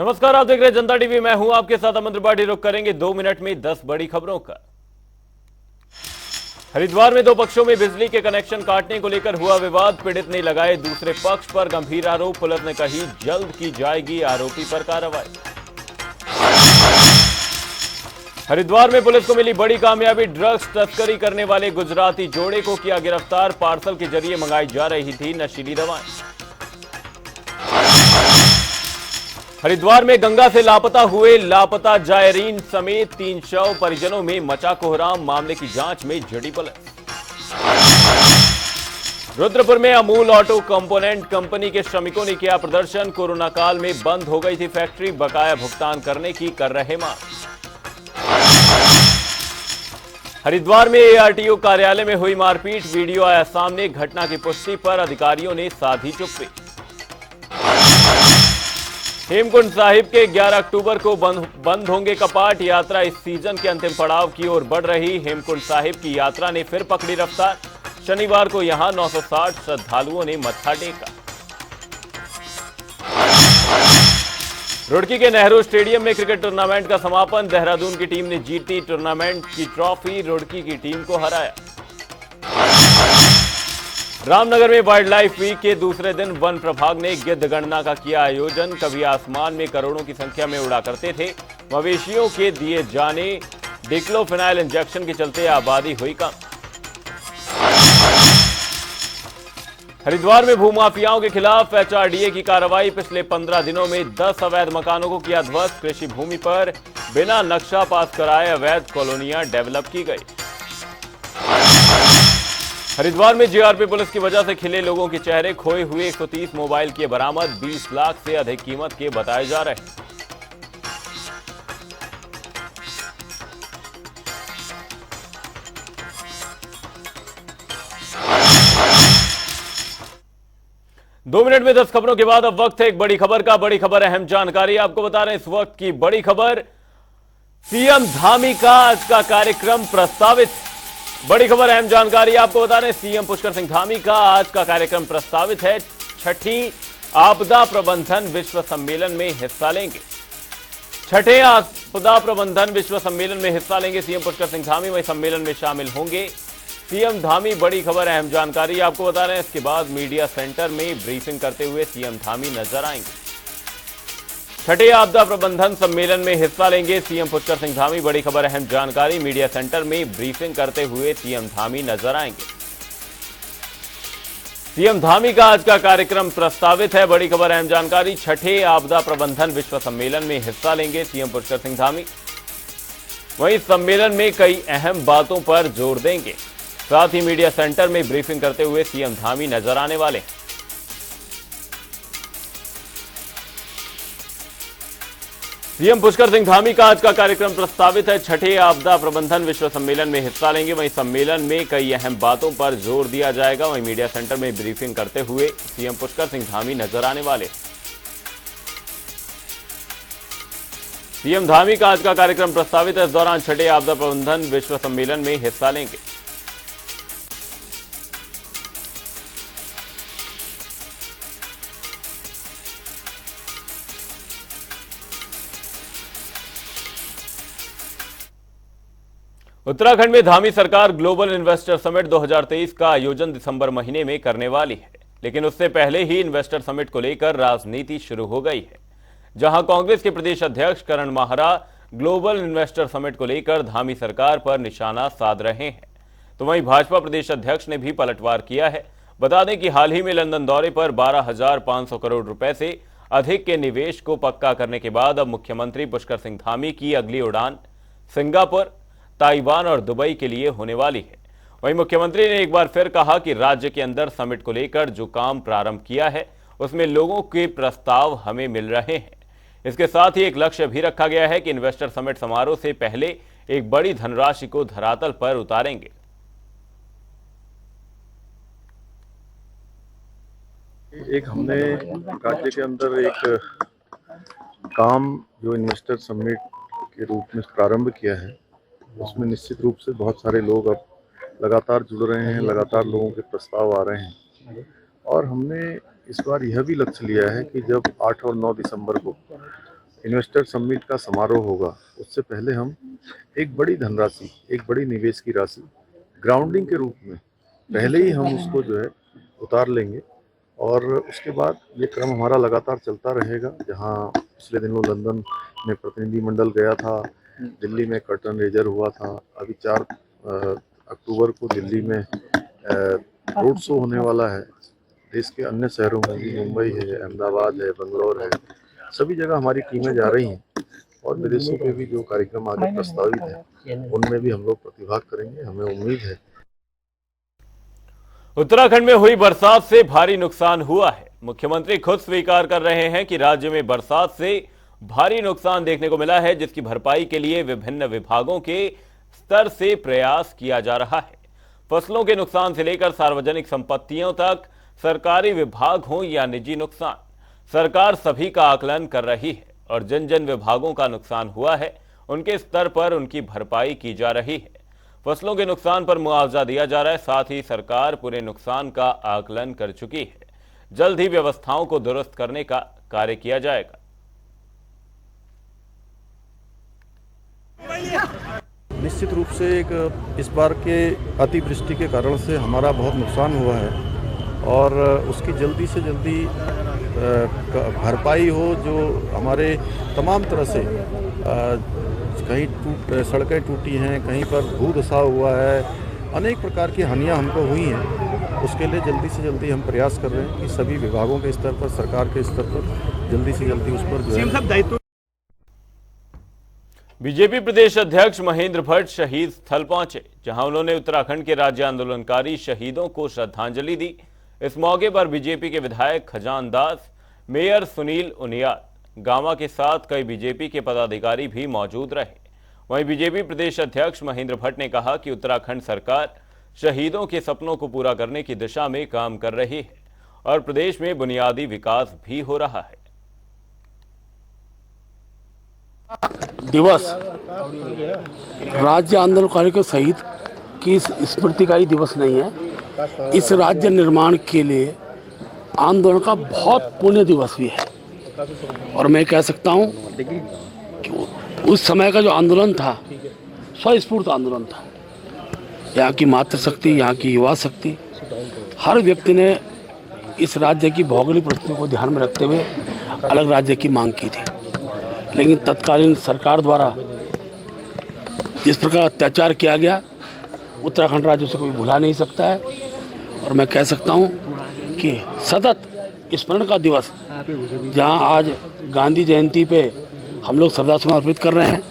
नमस्कार, आप देख रहे हैं जनता टीवी। मैं हूं आपके साथ अमन त्रिपाठी। रुक करेंगे 2 मिनट में 10 बड़ी खबरों का। हरिद्वार में दो पक्षों में बिजली के कनेक्शन काटने को लेकर हुआ विवाद। पीड़ित ने लगाए दूसरे पक्ष पर गंभीर आरोप। पुलिस ने कही जल्द की जाएगी आरोपी पर कार्रवाई। हरिद्वार में पुलिस को मिली बड़ी कामयाबी। ड्रग्स तस्करी करने वाले गुजराती जोड़े को किया गिरफ्तार। पार्सल के जरिए मंगाई जा रही थी नशीली दवाएं। हरिद्वार में गंगा से लापता हुए लापता जायरीन समेत 3 शव। परिजनों में मचा कोहराम। मामले की जांच में जुटी पुलिस। रुद्रपुर में अमूल ऑटो कंपोनेंट कंपनी के श्रमिकों ने किया प्रदर्शन। कोरोना काल में बंद हो गई थी फैक्ट्री। बकाया भुगतान करने की कर रहे मांग। हरिद्वार में एआरटीओ कार्यालय में हुई मारपीट। वीडियो आया सामने। घटना की पुष्टि पर अधिकारियों ने साधी चुप्पी। हेमकुंड साहिब के 11 अक्टूबर को बंद होंगे कपाट। यात्रा इस सीजन के अंतिम पड़ाव की ओर बढ़ रही। हेमकुंड साहिब की यात्रा ने फिर पकड़ी रफ्तार। शनिवार को यहां 960 श्रद्धालुओं ने मत्था टेका। रुड़की के नेहरू स्टेडियम में क्रिकेट टूर्नामेंट का समापन। देहरादून की टीम ने जीती टूर्नामेंट की ट्रॉफी। रुड़की की टीम को हराया। रामनगर में वाइल्ड लाइफ वीक के दूसरे दिन वन प्रभाग ने गिद्ध गणना का किया आयोजन। कभी आसमान में करोड़ों की संख्या में उड़ा करते थे। मवेशियों के दिए जाने डिक्लोफिनाइल इंजेक्शन के चलते आबादी हुई कम। हरिद्वार में भूमाफियाओं के खिलाफ एचआरडीए की कार्रवाई। पिछले 15 दिनों में 10 अवैध मकानों को किया ध्वस्त। कृषि भूमि पर बिना नक्शा पास कराए अवैध कॉलोनियां डेवलप की गई। हरिद्वार में जीआरपी पुलिस की वजह से खिले लोगों के चेहरे। खोए हुए 130 मोबाइल किए बरामद। 20 लाख से अधिक कीमत के बताए जा रहे हैं। दो मिनट में 10 खबरों के बाद अब वक्त है एक बड़ी खबर का। बड़ी खबर अहम जानकारी आपको बता रहे हैं। इस वक्त की बड़ी खबर, सीएम धामी का आज का कार्यक्रम प्रस्तावित। बड़ी खबर अहम जानकारी आपको बता रहे हैं। सीएम पुष्कर सिंह धामी का आज का कार्यक्रम प्रस्तावित है। छठी आपदा प्रबंधन विश्व सम्मेलन में हिस्सा लेंगे। छठे आपदा प्रबंधन विश्व सम्मेलन में हिस्सा लेंगे सीएम पुष्कर सिंह धामी। वही सम्मेलन में शामिल होंगे सीएम धामी। बड़ी खबर अहम जानकारी आपको बता रहे हैं। इसके बाद मीडिया सेंटर में ब्रीफिंग करते हुए सीएम धामी नजर आएंगे। छठे आपदा प्रबंधन सम्मेलन में हिस्सा लेंगे सीएम पुष्कर सिंह धामी। बड़ी खबर अहम जानकारी। मीडिया सेंटर में ब्रीफिंग करते हुए सीएम धामी नजर आएंगे। सीएम धामी का आज का कार्यक्रम प्रस्तावित है। बड़ी खबर अहम जानकारी। छठे आपदा प्रबंधन विश्व सम्मेलन में हिस्सा लेंगे सीएम पुष्कर सिंह धामी। वहीं सम्मेलन में कई अहम बातों पर जोर देंगे। साथ ही मीडिया सेंटर में ब्रीफिंग करते हुए सीएम धामी नजर आने वाले हैं। सीएम पुष्कर सिंह धामी का आज का कार्यक्रम प्रस्तावित है। छठे आपदा प्रबंधन विश्व सम्मेलन में हिस्सा लेंगे। वहीं सम्मेलन में कई अहम बातों पर जोर दिया जाएगा। वहीं मीडिया सेंटर में ब्रीफिंग करते हुए सीएम पुष्कर सिंह धामी नजर आने वाले। सीएम धामी का आज का कार्यक्रम प्रस्तावित है। इस दौरान छठे आपदा प्रबंधन विश्व सम्मेलन में हिस्सा लेंगे। उत्तराखंड में धामी सरकार ग्लोबल इन्वेस्टर समिट 2023 का आयोजन दिसंबर महीने में करने वाली है। लेकिन उससे पहले ही इन्वेस्टर समिट को लेकर राजनीति शुरू हो गई है। जहां कांग्रेस के प्रदेश अध्यक्ष करण माहरा ग्लोबल इन्वेस्टर समिट को लेकर धामी सरकार पर निशाना साध रहे हैं, तो वहीं भाजपा प्रदेश अध्यक्ष ने भी पलटवार किया है। बता दें कि हाल ही में लंदन दौरे पर 12,500 करोड़ रुपए से अधिक के निवेश को पक्का करने के बाद अब मुख्यमंत्री पुष्कर सिंह धामी की अगली उड़ान सिंगापुर, ताइवान और दुबई के लिए होने वाली है। वहीं मुख्यमंत्री ने एक बार फिर कहा कि राज्य के अंदर समिट को लेकर जो काम प्रारंभ किया है उसमें लोगों के प्रस्ताव हमें मिल रहे हैं। इसके साथ ही एक लक्ष्य भी रखा गया है कि इन्वेस्टर समिट समारोह से पहले एक बड़ी धनराशि को धरातल पर उतारेंगे। एक हमने राज्य के अंदर एक काम जो इन्वेस्टर समिट के रूप में प्रारंभ किया है, उसमें निश्चित रूप से बहुत सारे लोग अब लगातार जुड़ रहे हैं, लगातार लोगों के प्रस्ताव आ रहे हैं। और हमने इस बार यह भी लक्ष्य लिया है कि जब 8 और 9 दिसंबर को इन्वेस्टर समिट का समारोह होगा उससे पहले हम एक बड़ी धनराशि, एक बड़ी निवेश की राशि ग्राउंडिंग के रूप में पहले ही हम उसको जो है उतार लेंगे और उसके बाद ये क्रम हमारा लगातार चलता रहेगा। जहां पिछले दिनों लंदन में प्रतिनिधिमंडल गया था, दिल्ली में कर्टन रेजर हुआ था, अभी 4 अक्टूबर को दिल्ली में रोड शो होने वाला है। देश के अन्य शहरों में भी, मुंबई है, अहमदाबाद है, बंगलौर है, सभी जगह हमारी टीमें जा रही हैं और विदेशों के भी जो कार्यक्रम आगे प्रस्तावित हैं उनमें भी हम लोग प्रतिभाग करेंगे। हमें उम्मीद है। उत्तराखंड में हुई बरसात से भारी नुकसान हुआ है। मुख्यमंत्री खुद स्वीकार कर रहे हैं कि राज्य में बरसात से भारी नुकसान देखने को मिला है, जिसकी भरपाई के लिए विभिन्न विभागों के स्तर से प्रयास किया जा रहा है। फसलों के नुकसान से लेकर सार्वजनिक संपत्तियों तक, सरकारी विभाग हो या निजी नुकसान, सरकार सभी का आकलन कर रही है और जिन जिन विभागों का नुकसान हुआ है उनके स्तर पर उनकी भरपाई की जा रही है। फसलों के नुकसान पर मुआवजा दिया जा रहा है। साथ ही सरकार पूरे नुकसान का आकलन कर चुकी है। जल्द ही व्यवस्थाओं को दुरुस्त करने का कार्य किया जाएगा। निश्चित रूप से इस बार के अतिवृष्टि के कारण से हमारा बहुत नुकसान हुआ है और उसकी जल्दी से जल्दी भरपाई हो। जो हमारे तमाम तरह से कहीं सड़कें टूटी हैं, कहीं पर भू धसाव हुआ है, अनेक प्रकार की हानियां हमको हुई हैं। उसके लिए जल्दी से जल्दी हम प्रयास कर रहे हैं कि सभी विभागों के स्तर पर, सरकार के स्तर पर जल्दी से जल्दी उस पर जो है। बीजेपी प्रदेश अध्यक्ष महेंद्र भट्ट शहीद स्थल पहुंचे, जहां उन्होंने उत्तराखंड के राज्य आंदोलनकारी शहीदों को श्रद्धांजलि दी। इस मौके पर बीजेपी के विधायक खजान दास, मेयर सुनील उनियाल गामा के साथ कई बीजेपी के पदाधिकारी भी मौजूद रहे। वहीं बीजेपी प्रदेश अध्यक्ष महेंद्र भट्ट ने कहा कि उत्तराखंड सरकार शहीदों के सपनों को पूरा करने की दिशा में काम कर रही है और प्रदेश में बुनियादी विकास भी हो रहा है। दिवस राज्य आंदोलनकारियों के शहीद की स्मृति का ही दिवस नहीं है। इस राज्य निर्माण के लिए आंदोलन का बहुत पुण्य दिवस भी है और मैं कह सकता हूं कि उस समय का जो आंदोलन था स्वस्फूर्त आंदोलन था। यहाँ की मातृशक्ति, यहाँ की युवा शक्ति, हर व्यक्ति ने इस राज्य की भौगोलिक परिस्थितियों को ध्यान में रखते हुए अलग राज्य की मांग की थी। लेकिन तत्कालीन सरकार द्वारा जिस प्रकार अत्याचार किया गया, उत्तराखंड राज्य से कोई भुला नहीं सकता है और मैं कह सकता हूं कि सतत स्मरण का दिवस, जहां आज गांधी जयंती पे हम लोग श्रद्धा सुमन अर्पित कर रहे हैं,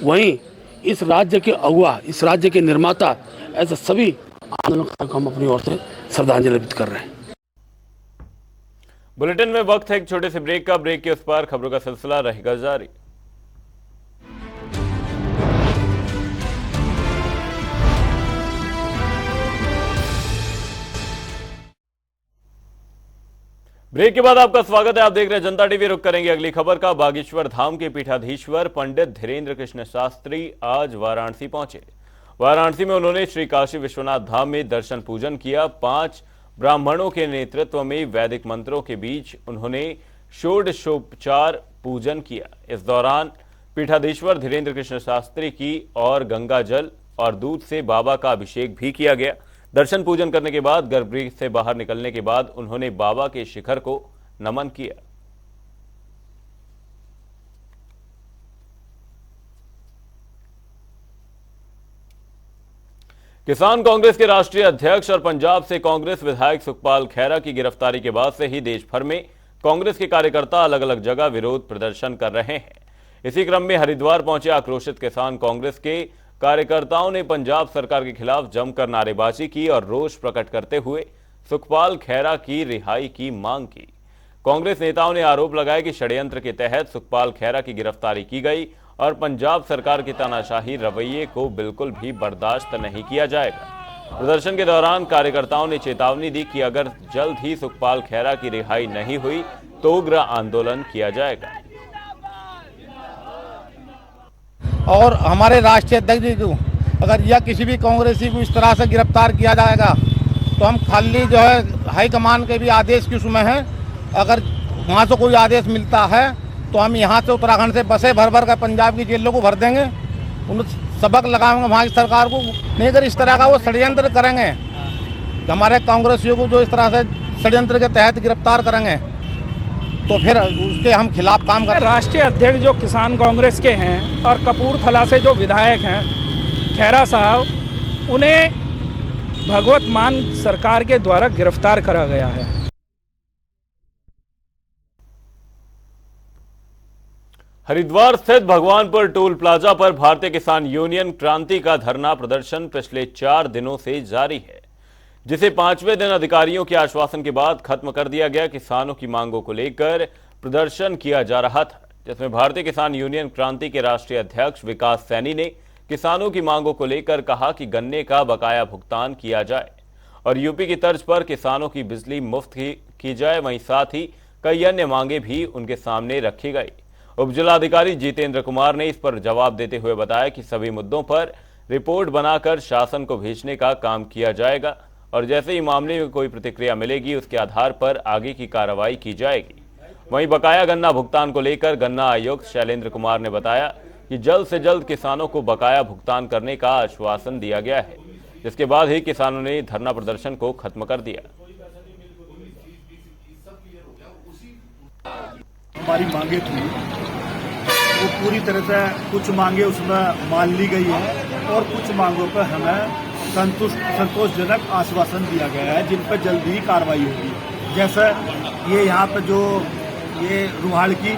वहीं इस राज्य के अगुवा, इस राज्य के निर्माता, ऐसे सभी आंदोलनकारियों को हम अपनी ओर से श्रद्धांजलि अर्पित कर रहे हैं। बुलेटिन में वक्त है एक छोटे से ब्रेक का। ब्रेक के उस पार खबरों का सिलसिला रहेगा जारी। ब्रेक के बाद आपका स्वागत है। आप देख रहे हैं जनता टीवी। रुक करेंगे अगली खबर का। बागेश्वर धाम के पीठाधीश्वर पंडित धीरेन्द्र कृष्ण शास्त्री आज वाराणसी पहुंचे। वाराणसी में उन्होंने श्री काशी विश्वनाथ धाम में दर्शन पूजन किया। 5 ब्राह्मणों के नेतृत्व में वैदिक मंत्रों के बीच उन्होंने षोडशोपचार पूजन किया। इस दौरान पीठाधीश्वर धीरेन्द्र कृष्ण शास्त्री की और गंगा जल और दूध से बाबा का अभिषेक भी किया गया। दर्शन पूजन करने के बाद गर्भगृह से बाहर निकलने के बाद उन्होंने बाबा के शिखर को नमन किया। किसान कांग्रेस के राष्ट्रीय अध्यक्ष और पंजाब से कांग्रेस विधायक सुखपाल खैरा की गिरफ्तारी के बाद से ही देश भर में कांग्रेस के कार्यकर्ता अलग अलग जगह विरोध प्रदर्शन कर रहे हैं। इसी क्रम में हरिद्वार पहुंचे आक्रोशित किसान कांग्रेस के कार्यकर्ताओं ने पंजाब सरकार के खिलाफ जमकर नारेबाजी की और रोष प्रकट करते हुए सुखपाल खैरा की रिहाई की मांग की। कांग्रेस नेताओं ने आरोप लगाया कि षड्यंत्र के तहत सुखपाल खैरा की गिरफ्तारी की गई और पंजाब सरकार के तानाशाही रवैये को बिल्कुल भी बर्दाश्त नहीं किया जाएगा। प्रदर्शन के दौरान कार्यकर्ताओं ने चेतावनी दी कि अगर जल्द ही सुखपाल खैरा की रिहाई नहीं हुई तो उग्र आंदोलन किया जाएगा। और हमारे राष्ट्रीय अध्यक्ष जी को अगर या किसी भी कांग्रेसी को इस तरह से गिरफ्तार किया जाएगा तो हम खाली जो है हाईकमान के भी आदेश की उसमें है। अगर वहाँ से कोई आदेश मिलता है तो हम यहाँ से उत्तराखंड से बसें भर भर कर पंजाब की जेलों को भर देंगे, उन सबक लगाएंगे वहाँ की सरकार को। नहीं अगर इस तरह का वो षड्यंत्र करेंगे, हमारे कांग्रेसियों को जो इस तरह से षड्यंत्र के तहत गिरफ्तार करेंगे, तो फिर उसके हम खिलाफ काम करें। राष्ट्रीय अध्यक्ष जो किसान कांग्रेस के हैं और कपूरथला से जो विधायक हैं खैरा साहब, उन्हें भगवत मान सरकार के द्वारा गिरफ्तार करा गया है। हरिद्वार स्थित भगवानपुर टोल प्लाजा पर भारतीय किसान यूनियन क्रांति का धरना प्रदर्शन पिछले 4 दिनों से जारी है, जिसे 5वें दिन अधिकारियों के आश्वासन के बाद खत्म कर दिया गया। किसानों की मांगों को लेकर प्रदर्शन किया जा रहा था, जिसमें भारतीय किसान यूनियन क्रांति के राष्ट्रीय अध्यक्ष विकास सैनी ने किसानों की मांगों को लेकर कहा कि गन्ने का बकाया भुगतान किया जाए और यूपी की तर्ज पर किसानों की बिजली मुफ्त की जाए। वहीं साथ ही कई अन्य मांगे भी उनके सामने रखी गई। उपजिलाधिकारी जितेंद्र कुमार ने इस पर जवाब देते हुए बताया कि सभी मुद्दों पर रिपोर्ट बनाकर शासन को भेजने का काम किया जाएगा और जैसे ही मामले में कोई प्रतिक्रिया मिलेगी उसके आधार पर आगे की कार्रवाई की जाएगी। वहीं बकाया गन्ना भुगतान को लेकर गन्ना आयुक्त शैलेंद्र कुमार ने बताया कि जल्द से जल्द किसानों को बकाया भुगतान करने का आश्वासन दिया गया है, जिसके बाद ही किसानों ने धरना प्रदर्शन को खत्म कर दिया। हमारी मांगे थी वो पूरी तरह से, कुछ मांगे उसमें मान ली गई है और कुछ मांगों पर हमें संतोषजनक आश्वासन दिया गया है, जिन पर जल्दी ही कार्रवाई होगी। जैसे ये यहाँ पर जो ये रुहाड़ की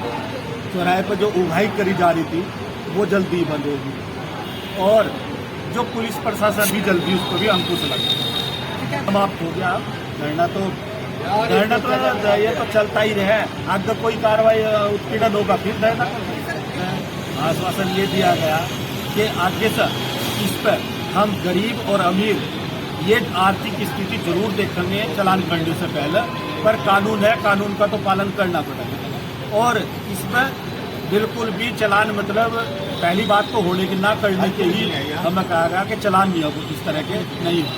चौराहे पर जो उगाही करी जा रही थी वो जल्दी ही बंद होगी और जो पुलिस प्रशासन भी जल्दी उस पर भी अंकुश लगेगा। समाप्त हो गया धरना, तो ये तो चलता ही रहे। अगर कोई कार्रवाई उत्पीड़न होगा फिर धरना। आश्वासन ये दिया गया कि आगे से इस पर हम गरीब और अमीर ये आर्थिक स्थिति जरूर देखेंगे चालान करने से पहले, पर कानून है, कानून का तो पालन करना पड़ेगा और इसमें बिल्कुल भी चालान मतलब पहली बात तो होने की ना करने के लिए हमें कहा गया कि चालान नहीं हो इस तरह के नहीं हो।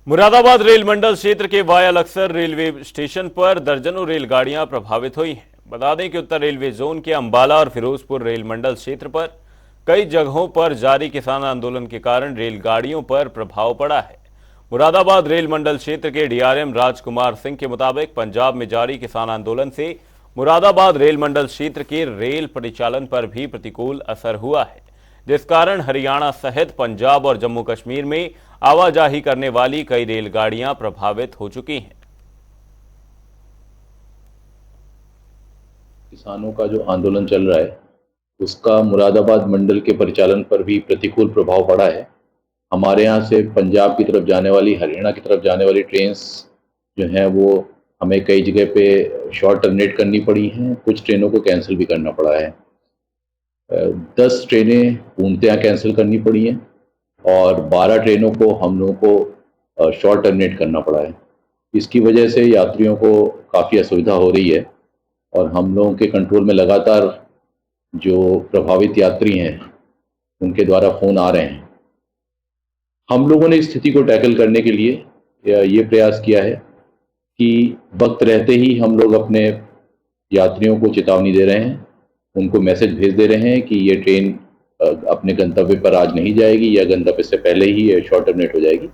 मुरादाबाद रेल मंडल क्षेत्र के वाया लक्सर रेलवे स्टेशन पर दर्जनों रेलगाड़ियां प्रभावित हुई हैं। बता दें कि उत्तर रेलवे जोन के अंबाला और फिरोजपुर रेल मंडल क्षेत्र पर कई जगहों पर जारी किसान आंदोलन के कारण रेलगाड़ियों पर प्रभाव पड़ा है। मुरादाबाद रेल मंडल क्षेत्र के डीआरएम राजकुमार सिंह के मुताबिक पंजाब में जारी किसान आंदोलन से मुरादाबाद रेल मंडल क्षेत्र के रेल परिचालन पर भी प्रतिकूल असर हुआ है, जिस कारण हरियाणा सहित पंजाब और जम्मू कश्मीर में आवाजाही करने वाली कई रेलगाड़ियां प्रभावित हो चुकी हैं। किसानों का जो आंदोलन चल रहा है उसका मुरादाबाद मंडल के परिचालन पर भी प्रतिकूल प्रभाव पड़ा है। हमारे यहाँ से पंजाब की तरफ जाने वाली, हरियाणा की तरफ जाने वाली ट्रेन्स जो हैं वो हमें कई जगह पे शॉर्ट टर्मिनेट करनी पड़ी हैं, कुछ ट्रेनों को कैंसिल भी करना पड़ा है। 10 ट्रेनें पूर्णतया कैंसिल करनी पड़ी हैं और 12 ट्रेनों को हम लोगों को शॉर्ट टर्मिनेट करना पड़ा है। इसकी वजह से यात्रियों को काफ़ी असुविधा हो रही है और हम लोगों के कंट्रोल में लगातार जो प्रभावित यात्री हैं उनके द्वारा फ़ोन आ रहे हैं। हम लोगों ने इस स्थिति को टैकल करने के लिए ये प्रयास किया है कि वक्त रहते ही हम लोग अपने यात्रियों को चेतावनी दे रहे हैं, उनको मैसेज भेज दे रहे हैं कि ये ट्रेन अपने गंतव्य पर आज नहीं जाएगी या गंतव्य से पहले ही शॉर्ट टर्मिनेट हो जाएगी।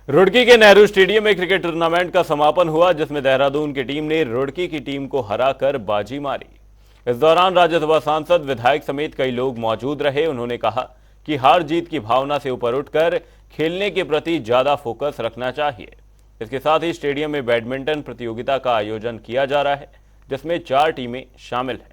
रुड़की के नेहरू स्टेडियम में क्रिकेट टूर्नामेंट का समापन हुआ, जिसमें देहरादून की टीम ने रुड़की की टीम को हराकर बाजी मारी। इस दौरान राज्यसभा सांसद, विधायक समेत कई लोग मौजूद रहे। उन्होंने कहा कि हार जीत की भावना से ऊपर उठकर खेलने के प्रति ज्यादा फोकस रखना चाहिए। इसके साथ ही स्टेडियम में बैडमिंटन प्रतियोगिता का आयोजन किया जा रहा है, जिसमें 4 टीमें शामिल हैं।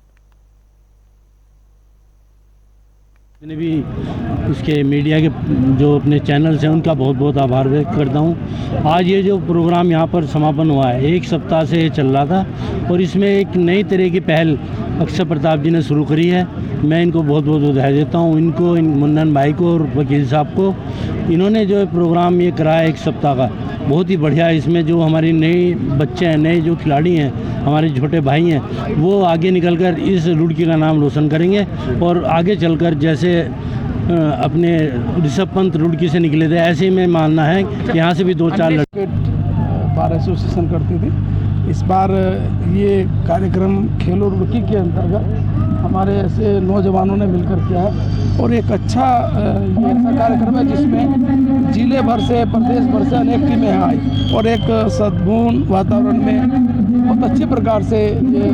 मैंने भी उसके मीडिया के जो अपने चैनल्स हैं उनका बहुत बहुत आभार व्यक्त करता हूँ। आज ये जो प्रोग्राम यहाँ पर समापन हुआ है, 1 सप्ताह से ये चल रहा था और इसमें एक नई तरह की पहल अक्षय प्रताप जी ने शुरू करी है। मैं इनको बहुत बहुत बधाई देता हूँ, इनको, इन मुन्नन भाई को और वकील साहब को। इन्होंने जो प्रोग्राम ये कराया 1 सप्ताह का, बहुत ही बढ़िया। इसमें जो हमारी नई बच्चे हैं, नए जो खिलाड़ी हैं, हमारे छोटे भाई हैं, वो आगे निकलकर इस रुड़की का नाम रोशन करेंगे और आगे चलकर जैसे अपने ऋषभ पंत रुड़की से निकले थे, ऐसे ही में मानना है कि यहाँ से भी 2-4 बार एसोसिएशन करती थी इस बार ये कार्यक्रम खेलो रुड़की के अंतर्गत हमारे ऐसे नौजवानों ने मिलकर किया है और एक अच्छा ये ऐसा कार्यक्रम है जिसमें जिले भर से प्रदेश भर से अनेक टीमें आई और एक सद्गुण वातावरण में बहुत अच्छे प्रकार से ये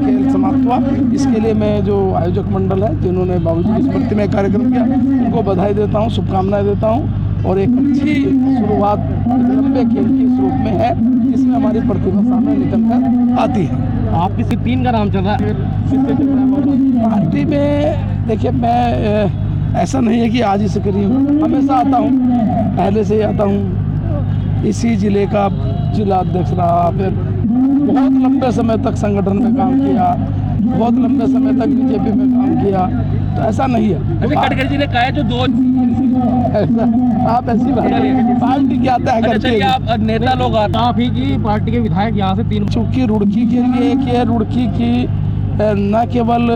खेल समाप्त हुआ। इसके लिए मैं जो आयोजक मंडल है जिन्होंने बाबूजी की स्मृति में कार्यक्रम किया उनको बधाई देता हूँ, शुभकामनाएं देता हूँ और एक अच्छी शुरुआत लंबे खेल की स्वरूप में है जिसमें हमारी प्रतिभा सामने निकल कर आती है। आपकी सिर्फ 3 का नाम चल रहा है पार्टी में। देखिए मैं ऐसा नहीं है कि आज ही सक्रिय हूँ, हमेशा आता हूँ, पहले से ही आता हूँ। इसी जिले का जिला अध्यक्ष रहा, फिर बहुत लंबे समय तक संगठन में काम किया, बहुत लंबे समय तक बीजेपी में काम किया, तो ऐसा नहीं है। गडकरी जी ने कहा है जो 2 आप ऐसी बात पार्टी क्या तय करते हैं? आप नेता लोग आप ही की पार्टी के विधायक यहाँ से 3 चूँकि रुड़की के लिए एक है, रुड़की की न केवल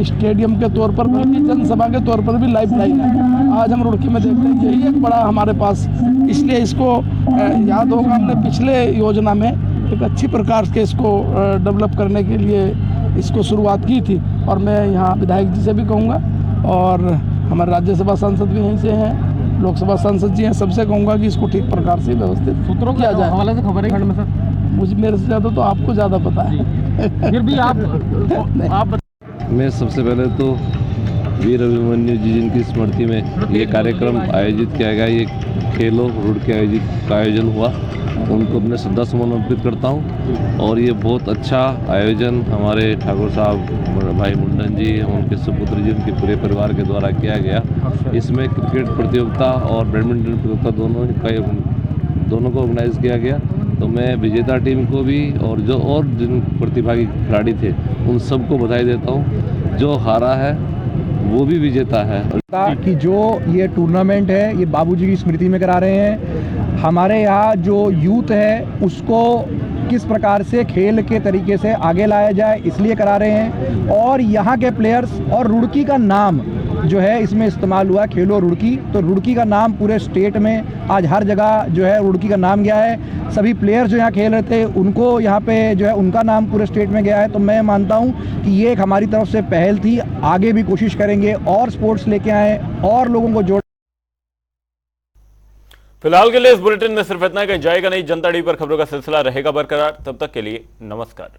स्टेडियम के तौर पर बल्कि जनसभा के तौर पर भी लाइफ लाइन है। आज हम रुड़की में देखते हैं यही एक बड़ा हमारे पास, इसलिए इसको याद होगा हमने पिछले योजना में एक अच्छी प्रकार से इसको डेवलप करने के लिए इसको शुरुआत की थी और मैं यहाँ विधायक जी से भी कहूँगा और हमारे राज्यसभा सांसद भी यहीं से हैं, लोकसभा सांसद जी हैं, सबसे कहूँगा कि इसको ठीक प्रकार से व्यवस्थित सूत्रों किया जाए। हवाले से खबर है खंड में सर मुझे मेरे से ज़्यादा तो आपको ज़्यादा पता है। फिर भी आप मैं सबसे पहले तो वीर अभिमन्यु जी जिनकी स्मृति में ये कार्यक्रम आयोजित किया गया, ये खेलो रुड़की का आयोजन हुआ, उनको अपने श्रद्धा सुमन अर्पित करता हूँ। और ये बहुत अच्छा आयोजन हमारे ठाकुर साहब भाई मुंडन जी, उनके सुपुत्र जी, उनके पूरे परिवार के द्वारा किया गया। इसमें क्रिकेट प्रतियोगिता और बैडमिंटन प्रतियोगिता दोनों को ऑर्गेनाइज किया गया। तो मैं विजेता टीम को भी और जिन प्रतिभागी खिलाड़ी थे उन सबको बधाई देता हूँ। जो हारा है वो भी विजेता है। कि जो ये टूर्नामेंट है ये बाबूजी की स्मृति में करा रहे हैं। हमारे यहाँ जो यूथ है उसको किस प्रकार से खेल के तरीके से आगे लाया जाए इसलिए करा रहे हैं। और यहाँ के प्लेयर्स और रुड़की का नाम जो है इसमें इस्तेमाल हुआ, खेलो रुड़की, तो रुड़की का नाम पूरे स्टेट में आज हर जगह जो है रुड़की का नाम गया है। सभी प्लेयर्स जो यहाँ खेल रहे थे उनको यहाँ पे जो है उनका नाम पूरे स्टेट में गया है। तो मैं मानता हूँ कि ये एक हमारी तरफ से पहल थी, आगे भी कोशिश करेंगे और स्पोर्ट्स लेके आए और लोगों को जोड़। फिलहाल के लिए इस बुलेटिन में सिर्फ इतना, कहीं जाएगा नहीं। जनता टीवी पर खबरों का सिलसिला रहेगा बरकरार। तब तक के लिए नमस्कार।